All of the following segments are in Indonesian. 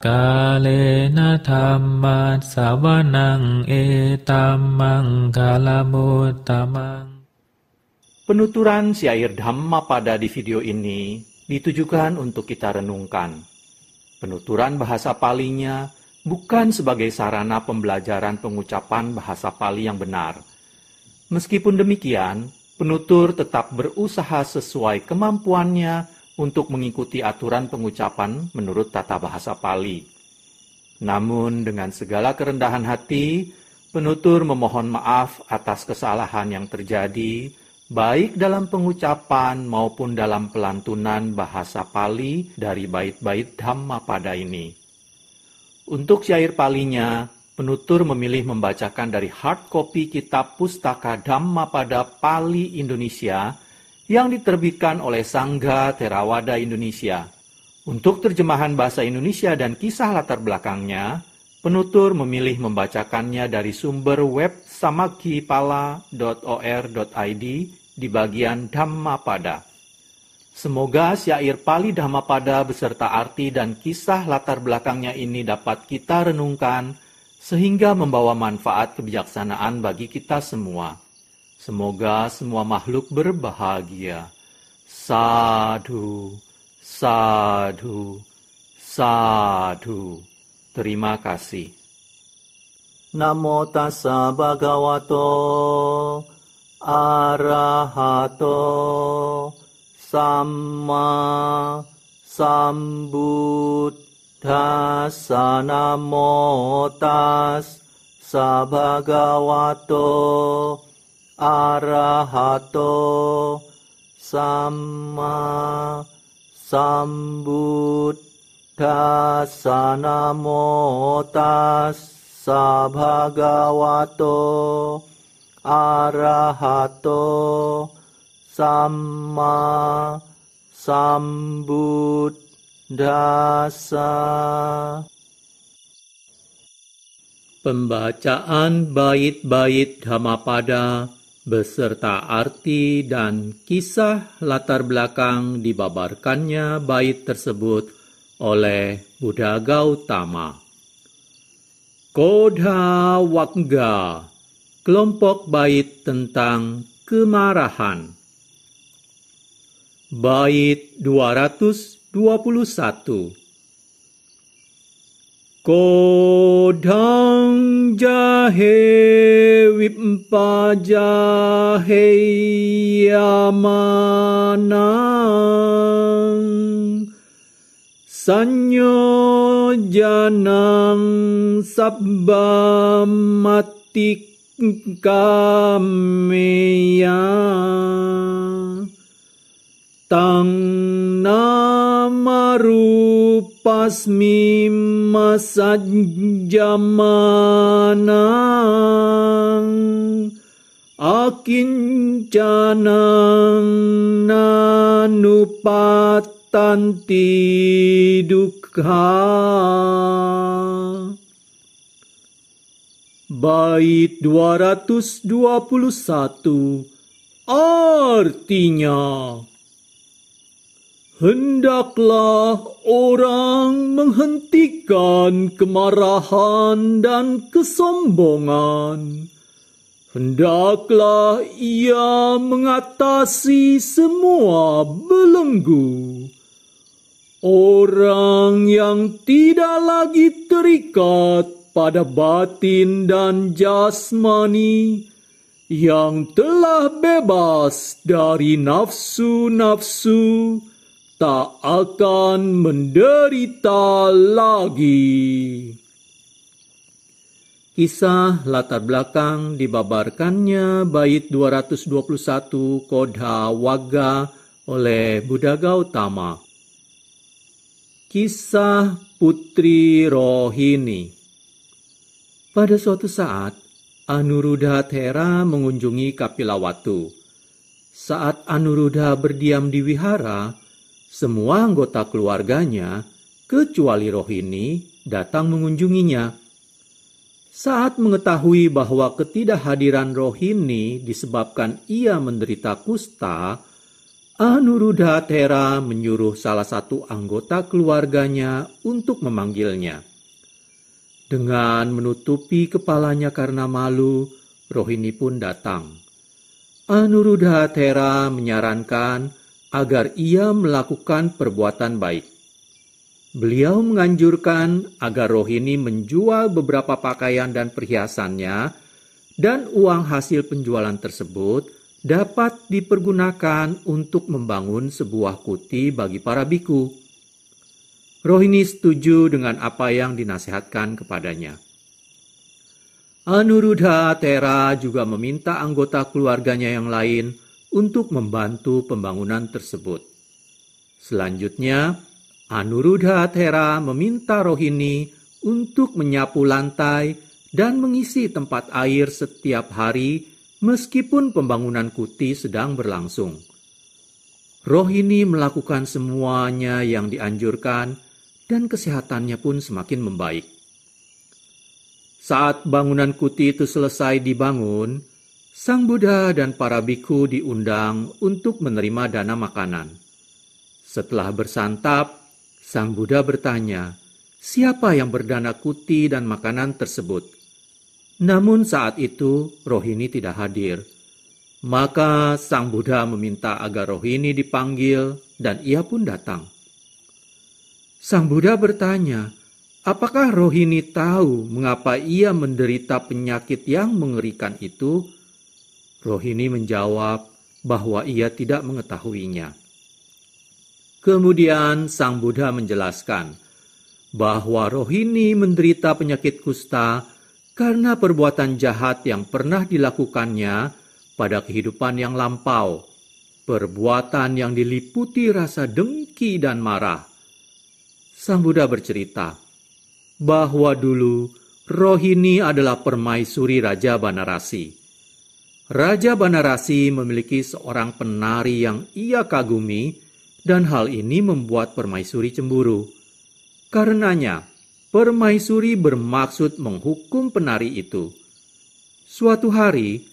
Kalena dhamma sawanang etamang kalamutamang. Penuturan syair Dhammapada di video ini ditujukan untuk kita renungkan. Penuturan bahasa Palinya bukan sebagai sarana pembelajaran pengucapan bahasa Pali yang benar. Meskipun demikian, penutur tetap berusaha sesuai kemampuannya untuk mengikuti aturan pengucapan menurut tata bahasa Pali. Namun dengan segala kerendahan hati, penutur memohon maaf atas kesalahan yang terjadi, baik dalam pengucapan maupun dalam pelantunan bahasa Pali dari bait-bait Dhammapada ini. Untuk syair Palinya, penutur memilih membacakan dari hard copy kitab pustaka Dhammapada Pali Indonesia yang diterbitkan oleh Sangga Theravada Indonesia. Untuk terjemahan bahasa Indonesia dan kisah latar belakangnya, penutur memilih membacakannya dari sumber web samakkhipala.or.id di bagian Dhammapada. Semoga syair Pali Dhammapada beserta arti dan kisah latar belakangnya ini dapat kita renungkan sehingga membawa manfaat kebijaksanaan bagi kita semua. Semoga semua makhluk berbahagia. Sadhu, sadhu, sadhu. Terima kasih. Namo tassa bhagavato arahato samma sambuddhassa. Namo tassa bhagavato arahato samma sambuddhassa. Namo tassa bhagavato arahato samma sambuddhassa. Pembacaan bait-bait Dhammapada beserta arti dan kisah latar belakang dibabarkannya bait tersebut oleh Buddha Gautama. Kodha Wagga, kelompok bait tentang kemarahan. Bait 221. Kodhang jahe vimpa jahe yamanang sanyo janang sabba matik kameya tang namarupasmi masajjamanang akincanang nanupatanti dukkha. Bait 221 artinya, hendaklah orang menghentikan kemarahan dan kesombongan. Hendaklah ia mengatasi semua belenggu. Orang yang tidak lagi terikat pada batin dan jasmani, yang telah bebas dari nafsu-nafsu, tak akan menderita lagi. Kisah latar belakang dibabarkannya bait 221 Kodha Wagga oleh Buddha Gautama. Kisah Putri Rohini. Pada suatu saat, Anuruddha Thera mengunjungi Kapilawatu. Saat Anuruddha berdiam di wihara, semua anggota keluarganya, kecuali Rohini, datang mengunjunginya. Saat mengetahui bahwa ketidakhadiran Rohini disebabkan ia menderita kusta, Anuruddha menyuruh salah satu anggota keluarganya untuk memanggilnya. Dengan menutupi kepalanya karena malu, Rohini pun datang. Anuruddha menyarankan agar ia melakukan perbuatan baik. Beliau menganjurkan agar Rohini menjual beberapa pakaian dan perhiasannya, dan uang hasil penjualan tersebut dapat dipergunakan untuk membangun sebuah kuti bagi para biku. Rohini setuju dengan apa yang dinasihatkan kepadanya. Anuruddha juga meminta anggota keluarganya yang lain untuk membantu pembangunan tersebut. Selanjutnya, Anuruddha meminta Rohini untuk menyapu lantai dan mengisi tempat air setiap hari meskipun pembangunan kuti sedang berlangsung. Rohini melakukan semuanya yang dianjurkan dan kesehatannya pun semakin membaik. Saat bangunan kuti itu selesai dibangun, Sang Buddha dan para biku diundang untuk menerima dana makanan. Setelah bersantap, Sang Buddha bertanya, siapa yang berdana kuti dan makanan tersebut? Namun saat itu Rohini tidak hadir. Maka Sang Buddha meminta agar Rohini dipanggil dan ia pun datang. Sang Buddha bertanya, apakah Rohini tahu mengapa ia menderita penyakit yang mengerikan itu? Rohini menjawab bahwa ia tidak mengetahuinya. Kemudian Sang Buddha menjelaskan bahwa Rohini menderita penyakit kusta karena perbuatan jahat yang pernah dilakukannya pada kehidupan yang lampau, perbuatan yang diliputi rasa dengki dan marah. Sang Buddha bercerita bahwa dulu Rohini adalah permaisuri Raja Banarasi. Raja Banarasi memiliki seorang penari yang ia kagumi, dan hal ini membuat permaisuri cemburu. Karenanya, permaisuri bermaksud menghukum penari itu. Suatu hari,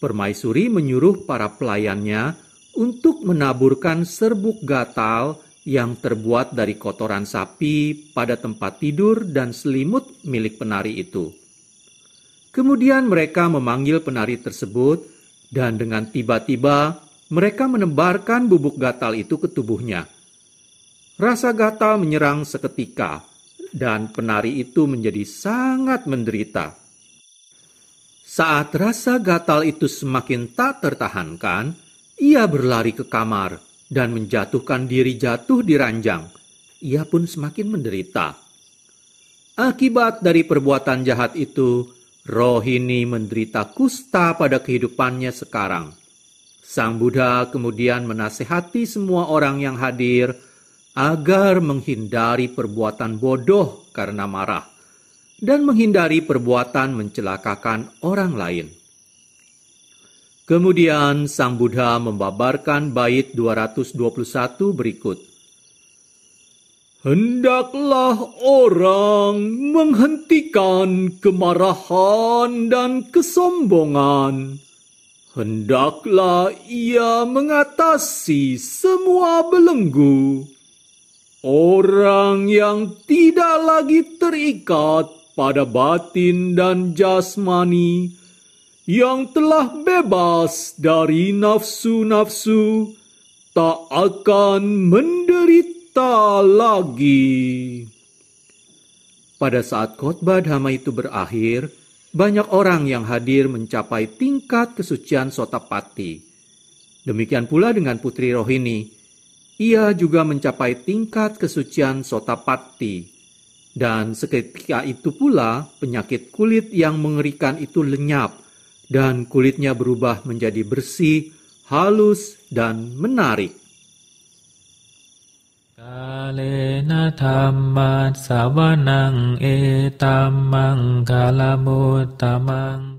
permaisuri menyuruh para pelayannya untuk menaburkan serbuk gatal yang terbuat dari kotoran sapi pada tempat tidur dan selimut milik penari itu. Kemudian mereka memanggil penari tersebut, dan dengan tiba-tiba mereka menebarkan bubuk gatal itu ke tubuhnya. Rasa gatal menyerang seketika, dan penari itu menjadi sangat menderita. Saat rasa gatal itu semakin tak tertahankan, ia berlari ke kamar dan menjatuhkan diri jatuh di ranjang. Ia pun semakin menderita. Akibat dari perbuatan jahat itu, Rohini menderita kusta pada kehidupannya sekarang. Sang Buddha kemudian menasihati semua orang yang hadir agar menghindari perbuatan bodoh karena marah dan menghindari perbuatan mencelakakan orang lain. Kemudian Sang Buddha membabarkan bait 221 berikut. Hendaklah orang menghentikan kemarahan dan kesombongan. Hendaklah ia mengatasi semua belenggu. Orang yang tidak lagi terikat pada batin dan jasmani, yang telah bebas dari nafsu-nafsu, tak akan menderita lagi. Pada saat khotbah Dhamma itu berakhir, banyak orang yang hadir mencapai tingkat kesucian Sotapatti. Demikian pula dengan Putri Rohini. Ia juga mencapai tingkat kesucian Sotapatti. Dan seketika itu pula penyakit kulit yang mengerikan itu lenyap dan kulitnya berubah menjadi bersih, halus, dan menarik. Kalena dhamma savanang etammang kalamuttamang